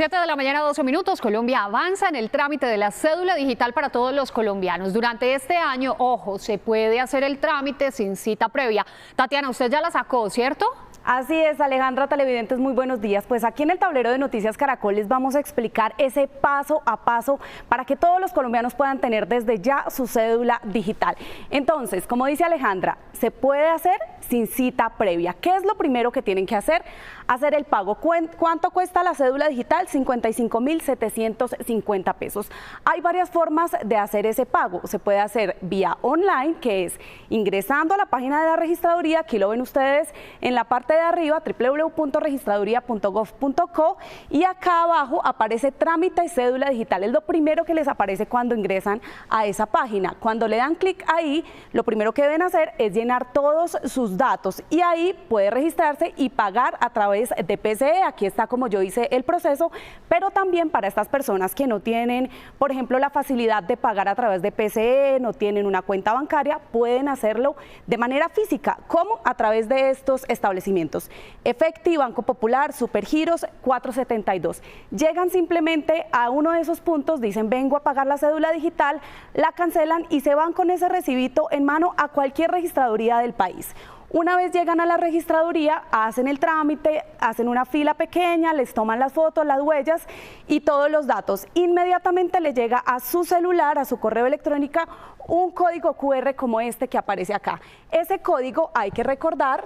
7 de la mañana, 12 minutos. Colombia avanza en el trámite de la cédula digital para todos los colombianos. Durante este año, ojo, se puede hacer el trámite sin cita previa. Tatiana, usted ya la sacó, ¿cierto? Así es, Alejandra, televidentes, muy buenos días. Pues aquí en el tablero de Noticias Caracol les vamos a explicar ese paso a paso para que todos los colombianos puedan tener desde ya su cédula digital. Entonces, como dice Alejandra, se puede hacer sin cita previa. ¿Qué es lo primero que tienen que hacer? Hacer el pago. ¿Cuánto cuesta la cédula digital? 55.750 pesos. Hay varias formas de hacer ese pago. Se puede hacer vía online, que es ingresando a la página de la registraduría. Aquí lo ven ustedes en la parte de arriba, www.registraduría.gov.co, y acá abajo aparece trámite y cédula digital. Es lo primero que les aparece cuando ingresan a esa página. Cuando le dan clic ahí, lo primero que deben hacer es llenar todos sus datos y ahí puede registrarse y pagar a través de PCE. Aquí está como yo hice el proceso, pero también para estas personas que no tienen, por ejemplo, la facilidad de pagar a través de PCE, no tienen una cuenta bancaria, pueden hacerlo de manera física. ¿Cómo? A través de estos establecimientos: Efecti, Banco Popular, Supergiros, 472. Llegan simplemente a uno de esos puntos, dicen vengo a pagar la cédula digital, la cancelan y se van con ese recibito en mano a cualquier registraduría del país. Una vez llegan a la registraduría, hacen el trámite, hacen una fila pequeña, les toman las fotos, las huellas y todos los datos. Inmediatamente les llega a su celular, a su correo electrónico, un código QR como este que aparece acá. Ese código, hay que recordar,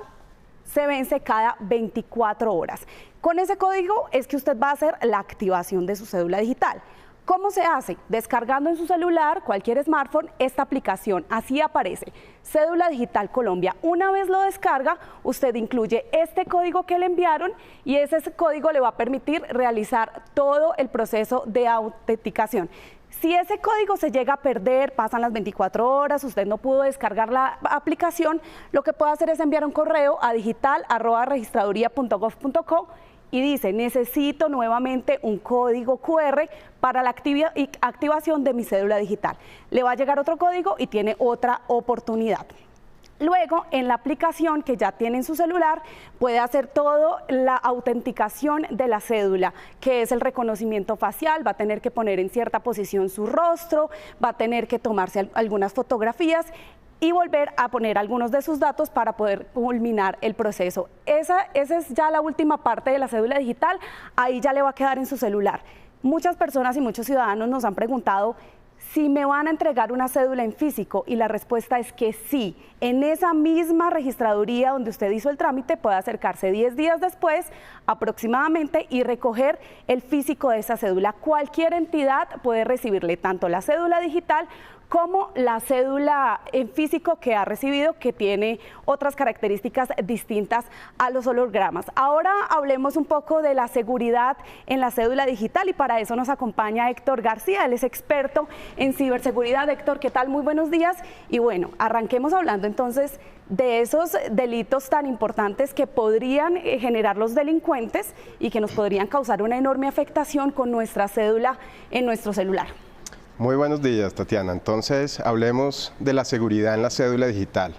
se vence cada 24 horas. Con ese código es que usted va a hacer la activación de su cédula digital. ¿Cómo se hace? Descargando en su celular, cualquier smartphone, esta aplicación. Así aparece, Cédula Digital Colombia. Una vez lo descarga, usted incluye este código que le enviaron y ese código le va a permitir realizar todo el proceso de autenticación. Si ese código se llega a perder, pasan las 24 horas, usted no pudo descargar la aplicación, lo que puede hacer es enviar un correo a digital@registraduría.gov.co y dice: necesito nuevamente un código QR para la activación de mi cédula digital. Le va a llegar otro código y tiene otra oportunidad. Luego, en la aplicación que ya tiene en su celular, puede hacer toda la autenticación de la cédula, que es el reconocimiento facial. Va a tener que poner en cierta posición su rostro, va a tener que tomarse algunas fotografías y volver a poner algunos de sus datos para poder culminar el proceso. Esa es ya la última parte de la cédula digital, ahí ya le va a quedar en su celular. Muchas personas y muchos ciudadanos nos han preguntado si me van a entregar una cédula en físico, y la respuesta es que sí. En esa misma registraduría donde usted hizo el trámite puede acercarse 10 días después aproximadamente y recoger el físico de esa cédula. Cualquier entidad puede recibirle tanto la cédula digital como la cédula en físico que ha recibido, que tiene otras características distintas a los hologramas. Ahora hablemos un poco de la seguridad en la cédula digital y para eso nos acompaña Héctor García. Él es experto en ciberseguridad. Héctor, ¿qué tal? Muy buenos días. Y bueno, arranquemos hablando entonces de esos delitos tan importantes que podrían generar los delincuentes y que nos podrían causar una enorme afectación con nuestra cédula en nuestro celular. Muy buenos días, Tatiana. Entonces, hablemos de la seguridad en la cédula digital.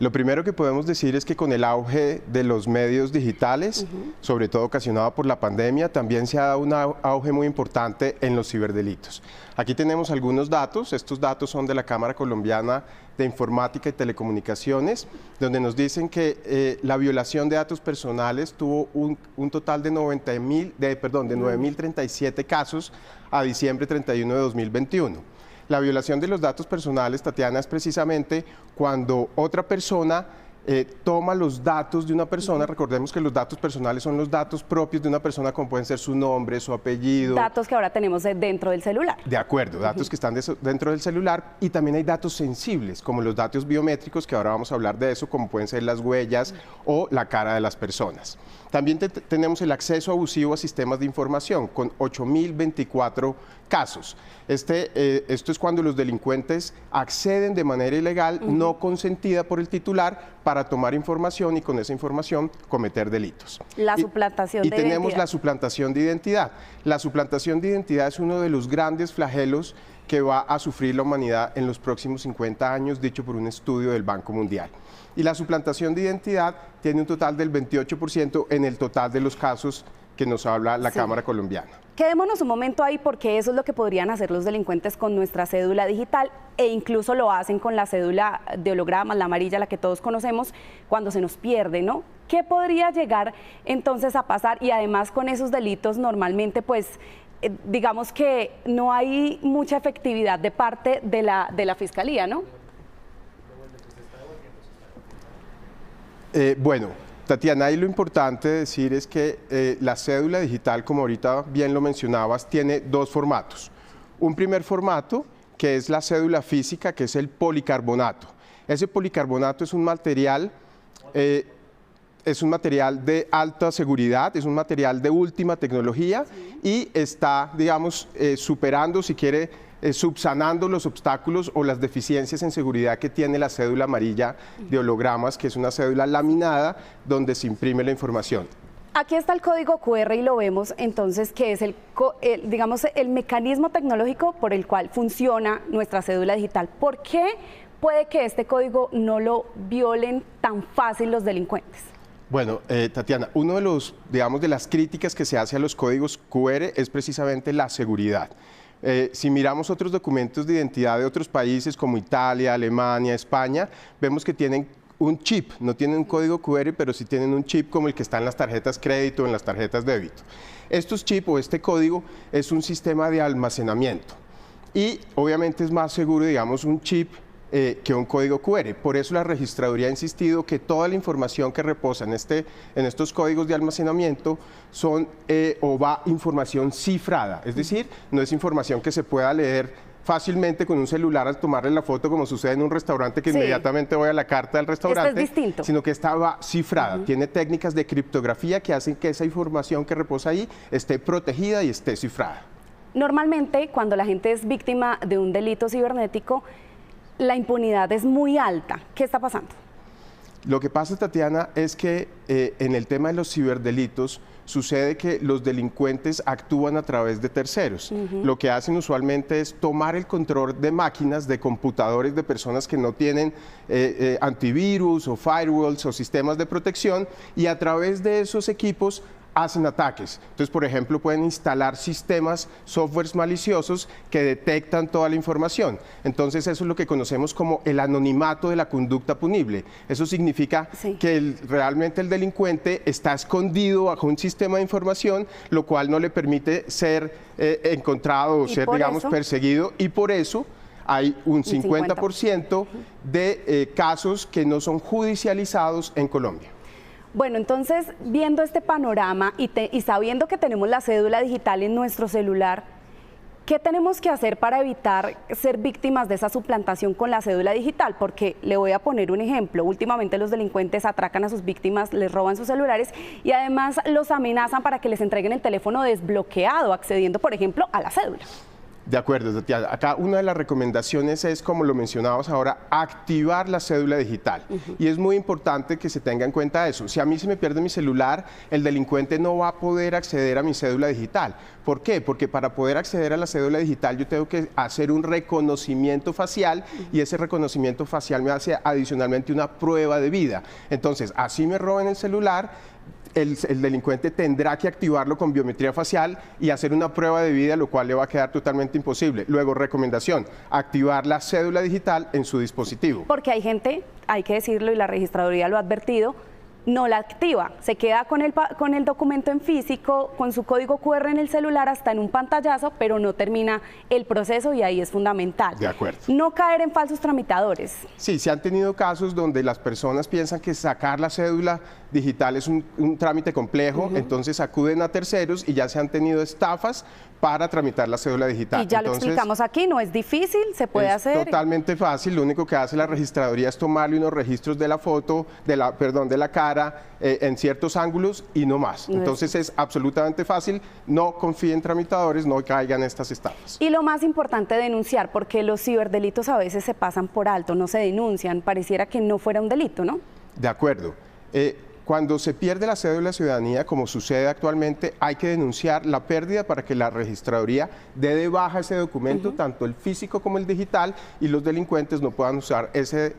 Lo primero que podemos decir es que con el auge de los medios digitales, sobre todo ocasionado por la pandemia, también se ha dado un auge muy importante en los ciberdelitos. Aquí tenemos algunos datos. Estos datos son de la Cámara Colombiana de Informática y Telecomunicaciones, donde nos dicen que la violación de datos personales tuvo un total de 9.037 casos a diciembre 31 de 2021. La violación de los datos personales, Tatiana, es precisamente cuando otra persona toma los datos de una persona. Recordemos que los datos personales son los datos propios de una persona, como pueden ser su nombre, su apellido. Datos que ahora tenemos dentro del celular. De acuerdo, datos que están dentro del celular, y también hay datos sensibles, como los datos biométricos, que ahora vamos a hablar de eso, como pueden ser las huellas o la cara de las personas. También tenemos el acceso abusivo a sistemas de información, con 8.024 casos. Esto es cuando los delincuentes acceden de manera ilegal, no consentida por el titular, para tomar información y con esa información cometer delitos. La suplantación de identidad. Y tenemos la suplantación de identidad. La suplantación de identidad es uno de los grandes flagelos que va a sufrir la humanidad en los próximos 50 años, dicho por un estudio del Banco Mundial. Y la suplantación de identidad tiene un total del 28% en el total de los casos que nos habla la Sí. Cámara Colombiana. Quedémonos un momento ahí porque eso es lo que podrían hacer los delincuentes con nuestra cédula digital e incluso lo hacen con la cédula de hologramas, la amarilla, la que todos conocemos, cuando se nos pierde, ¿no? ¿Qué podría llegar entonces a pasar? Y además con esos delitos normalmente pues digamos que no hay mucha efectividad de parte de la Fiscalía, ¿no? Bueno, Tatiana, ahí lo importante de decir es que la cédula digital, como ahorita bien lo mencionabas, tiene dos formatos. Un primer formato, que es la cédula física, que es el policarbonato. Ese policarbonato es un material de alta seguridad, es un material de última tecnología y está, digamos, superando, si quiere, subsanando los obstáculos o las deficiencias en seguridad que tiene la cédula amarilla de hologramas, que es una cédula laminada donde se imprime la información. Aquí está el código QR y lo vemos entonces que es digamos, el mecanismo tecnológico por el cual funciona nuestra cédula digital. ¿Por qué puede que este código no lo violen tan fácil los delincuentes? Bueno, Tatiana, uno de los, digamos, de las críticas que se hace a los códigos QR es precisamente la seguridad. Si miramos otros documentos de identidad de otros países como Italia, Alemania, España, vemos que tienen un chip, no tienen un código QR, pero sí tienen un chip como el que está en las tarjetas crédito, en las tarjetas débito. Estos chips o este código es un sistema de almacenamiento y obviamente es más seguro, digamos, un chip que un código QR. Por eso la registraduría ha insistido que toda la información que reposa en estos códigos de almacenamiento son o va información cifrada, es decir, no es información que se pueda leer fácilmente con un celular al tomarle la foto como sucede en un restaurante que inmediatamente voy a la carta del restaurante, es distinto. Sino que esta va cifrada, tiene técnicas de criptografía que hacen que esa información que reposa ahí esté protegida y esté cifrada. Normalmente cuando la gente es víctima de un delito cibernético, la impunidad es muy alta. ¿Qué está pasando? Lo que pasa, Tatiana, es que en el tema de los ciberdelitos sucede que los delincuentes actúan a través de terceros. Lo que hacen usualmente es tomar el control de máquinas, de computadores de personas que no tienen antivirus o firewalls o sistemas de protección y a través de esos equipos hacen ataques. Entonces, por ejemplo, pueden instalar sistemas, softwares maliciosos que detectan toda la información. Entonces, eso es lo que conocemos como el anonimato de la conducta punible. Eso significa que realmente el delincuente está escondido bajo un sistema de información, lo cual no le permite ser encontrado o ser, digamos, perseguido, y por eso hay un 50% de casos que no son judicializados en Colombia. Bueno, entonces, viendo este panorama y sabiendo que tenemos la cédula digital en nuestro celular, ¿qué tenemos que hacer para evitar ser víctimas de esa suplantación con la cédula digital? Porque le voy a poner un ejemplo. Últimamente los delincuentes atracan a sus víctimas, les roban sus celulares y además los amenazan para que les entreguen el teléfono desbloqueado, accediendo, por ejemplo, a la cédula. De acuerdo, Tatiana. Acá una de las recomendaciones es, como lo mencionábamos ahora, activar la cédula digital. Y es muy importante que se tenga en cuenta eso. Si a mí se me pierde mi celular, el delincuente no va a poder acceder a mi cédula digital. ¿Por qué? Porque para poder acceder a la cédula digital yo tengo que hacer un reconocimiento facial y ese reconocimiento facial me hace adicionalmente una prueba de vida. Entonces, así me roben el celular, el delincuente tendrá que activarlo con biometría facial y hacer una prueba de vida, lo cual le va a quedar totalmente imposible. Luego, recomendación, activar la cédula digital en su dispositivo. Porque hay gente, hay que decirlo y la registraduría lo ha advertido, no la activa, se queda con el documento en físico, con su código QR en el celular, hasta en un pantallazo, pero no termina el proceso y ahí es fundamental. De acuerdo. No caer en falsos tramitadores. Sí, se han tenido casos donde las personas piensan que sacar la cédula digital es un trámite complejo, entonces acuden a terceros y ya se han tenido estafas para tramitar la cédula digital. Y ya lo explicamos aquí, no es difícil, se puede hacer. Es totalmente fácil, lo único que hace la registraduría es tomarle unos registros de la foto, de la cara, en ciertos ángulos y no más. Entonces es absolutamente fácil, no confíen en tramitadores, no caigan en estas estafas. Y lo más importante, denunciar, porque los ciberdelitos a veces se pasan por alto, no se denuncian, pareciera que no fuera un delito, ¿no? De acuerdo. Cuando se pierde la cédula de ciudadanía, como sucede actualmente, hay que denunciar la pérdida para que la registraduría dé de baja ese documento, tanto el físico como el digital, y los delincuentes no puedan usar ese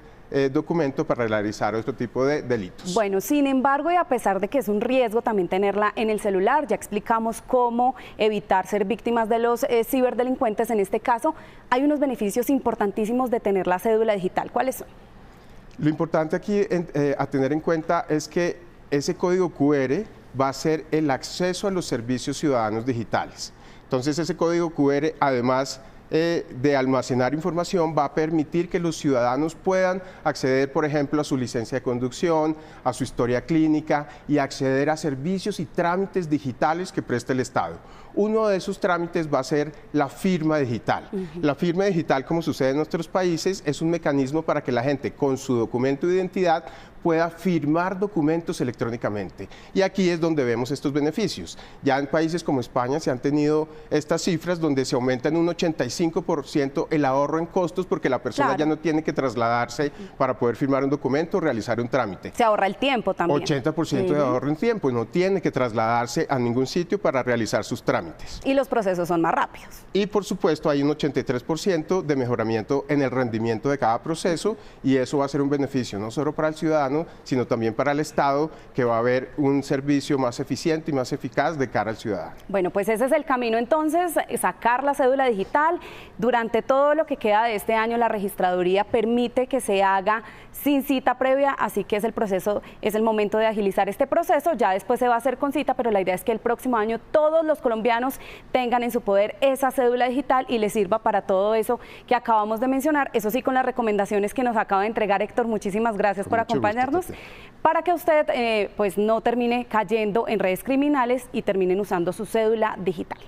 documento para realizar otro tipo de delitos. Bueno, sin embargo, y a pesar de que es un riesgo también tenerla en el celular, ya explicamos cómo evitar ser víctimas de los ciberdelincuentes en este caso, hay unos beneficios importantísimos de tener la cédula digital. ¿Cuáles son? Lo importante aquí a tener en cuenta es que ese código QR va a ser el acceso a los servicios ciudadanos digitales. Entonces ese código QR, además de almacenar información, va a permitir que los ciudadanos puedan acceder, por ejemplo, a su licencia de conducción, a su historia clínica y acceder a servicios y trámites digitales que presta el Estado. Uno de esos trámites va a ser la firma digital. La firma digital, como sucede en nuestros países, es un mecanismo para que la gente con su documento de identidad pueda firmar documentos electrónicamente. Y aquí es donde vemos estos beneficios. Ya en países como España se han tenido estas cifras donde se aumenta en un 85% el ahorro en costos porque la persona ya no tiene que trasladarse para poder firmar un documento o realizar un trámite. Se ahorra el tiempo también. 80% de ahorro en tiempo y no tiene que trasladarse a ningún sitio para realizar sus trámites. Y los procesos son más rápidos. Y por supuesto hay un 83% de mejoramiento en el rendimiento de cada proceso y eso va a ser un beneficio no solo para el ciudadano, sino también para el Estado, que va a haber un servicio más eficiente y más eficaz de cara al ciudadano. Bueno, pues ese es el camino entonces, sacar la cédula digital. Durante todo lo que queda de este año, la registraduría permite que se haga sin cita previa, así que es el momento de agilizar este proceso. Ya después se va a hacer con cita, pero la idea es que el próximo año todos los colombianos tengan en su poder esa cédula digital y les sirva para todo eso que acabamos de mencionar. Eso sí, con las recomendaciones que nos acaba de entregar Héctor, muchísimas gracias por acompañarnos, para que usted pues no termine cayendo en redes criminales y terminen usando su cédula digital.